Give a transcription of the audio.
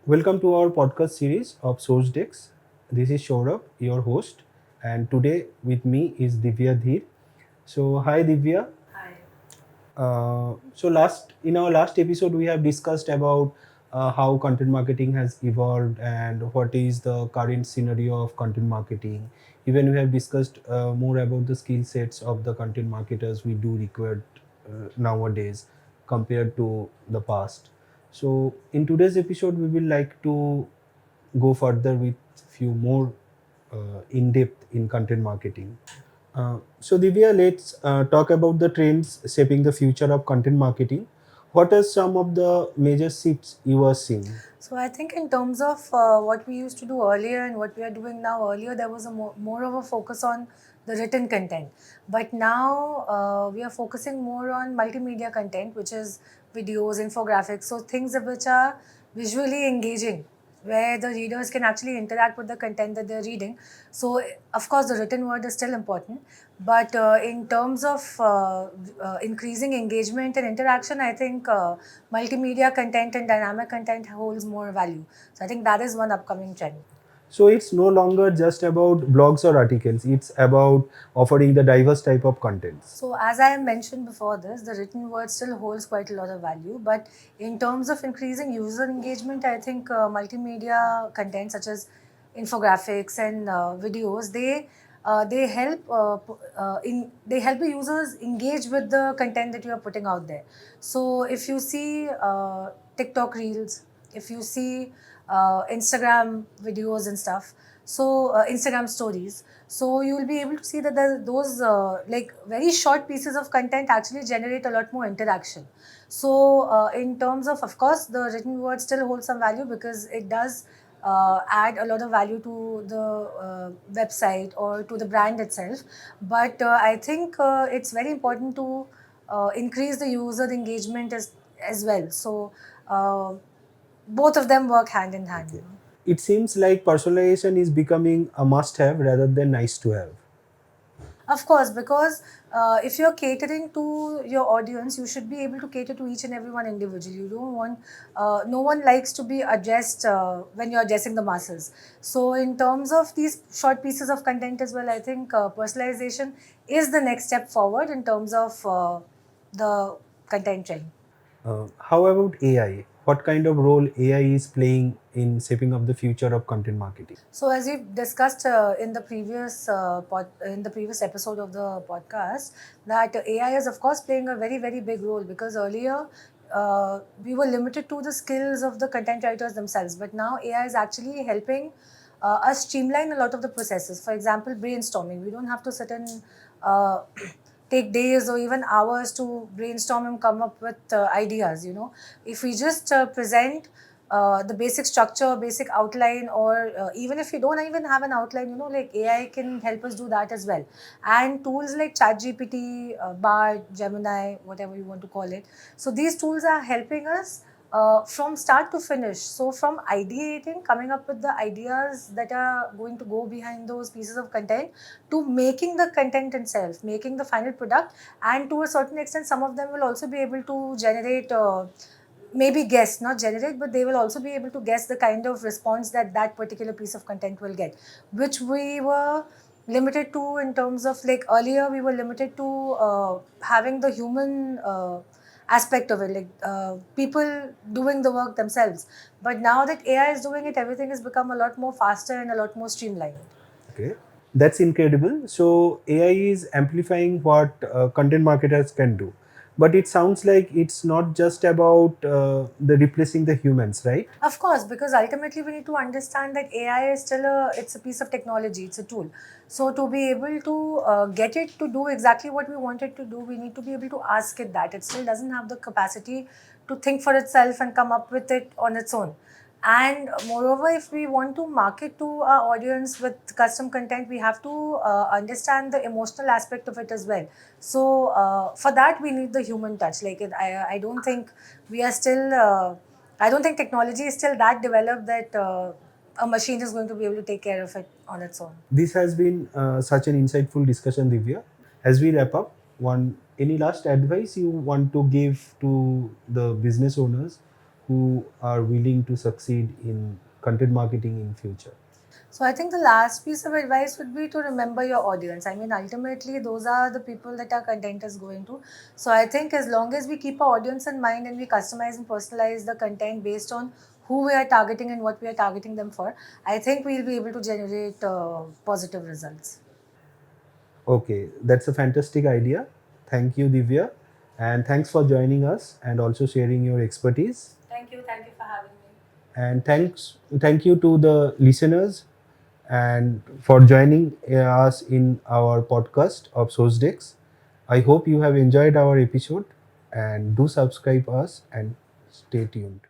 Welcome to our podcast series of Source Decks. This is Saurabh, your host, and today with me is Divya Dheer. So, hi Divya. So last in our last episode we have discussed about how content marketing has evolved and what is the current scenario of content marketing. Even we have discussed more about the skill sets of the content marketers we do require nowadays compared to the past. So in today's episode we will like to go further with few more in depth in content marketing. So Divya, let's talk about the trends shaping the future of content marketing. What are some of the major shifts you are seeing? So I think in terms of what we used to do earlier and what we are doing now, earlier there was a more of a focus on the written content, but now we are focusing more on multimedia content, which is videos, infographics, so things which are visually engaging, where the readers can actually interact with the content that they're reading. So, of course, the written word is still important, but in terms of increasing engagement and interaction, I think multimedia content and dynamic content holds more value. So, I think that is one upcoming trend. So it's no longer just about blogs or articles. It's about offering the diverse type of contents. So, as I mentioned before this, the written word still holds quite a lot of value. But in terms of increasing user engagement, I think multimedia content such as infographics and videos, they help they help the users engage with the content that you are putting out there. So, if you see TikTok reels, if you see Instagram videos and stuff, so Instagram stories, so you will be able to see that those like very short pieces of content actually generate a lot more interaction. So in terms of course the written word still holds some value because it does add a lot of value to the website or to the brand itself, but I think it's very important to increase the user engagement as well. So both of them work hand in hand, you Okay. know. It seems like personalization is becoming a must-have rather than nice to have. Of course, because if you're catering to your audience, you should be able to cater to each and everyone individually. You don't want, no one likes to be addressed when you're addressing the masses. So, in terms of these short pieces of content as well, I think personalization is the next step forward in terms of the content trend. How about AI? What kind of role AI is playing in shaping up the future of content marketing? So, as we've discussed in the previous episode of the podcast, that AI is of course playing a very big role because earlier we were limited to the skills of the content writers themselves, but now AI is actually helping us streamline a lot of the processes. For example, brainstorming. We don't have to sit and uh, take days or even hours to brainstorm and come up with ideas. You know, if we just present the basic structure, basic outline, or even if you don't even have an outline, you know, like AI can help us do that as well. And tools like ChatGPT, Bard, Gemini, whatever you want to call it. So these tools are helping us from start to finish. So from ideating, coming up with the ideas that are going to go behind those pieces of content, to making the content itself, making the final product, and to a certain extent, some of them will also be able to generate. Maybe guess, not generate, but they will also be able to guess the kind of response that that particular piece of content will get, which we were limited to in terms of, like, earlier we were limited to having the human aspect of it, like people doing the work themselves. But now that AI is doing it, everything has become a lot more faster and a lot more streamlined. Okay, that's incredible. So AI is amplifying what content marketers can do, but it sounds like it's not just about the replacing the humans, right? Of course, because ultimately we need to understand that AI is still it's a piece of technology, it's a tool. So to be able to get it to do exactly what we want it to do, we need to be able to ask it that. It still doesn't have the capacity to think for itself and come up with it on its own. And moreover, if we want to market to our audience with custom content, we have to understand the emotional aspect of it as well. So for that, we need the human touch. Like I don't think we are still. I don't think technology is still that developed that a machine is going to be able to take care of it on its own. This has been such an insightful discussion, Divya. As we wrap up, any last advice you want to give to the business owners who are willing to succeed in content marketing in future? So I think the last piece of advice would be to remember your audience. I mean, ultimately, those are the people that our content is going to. So I think as long as we keep our audience in mind and we customize and personalize the content based on who we are targeting and what we are targeting them for, I think we'll be able to generate positive results. Okay, that's a fantastic idea. Thank you, Divya, and thanks for joining us and also sharing your expertise. Thank you. Thank you for having me. And thank you to the listeners and for joining us in our podcast of Sourcedex. I hope you have enjoyed our episode and do subscribe us and stay tuned.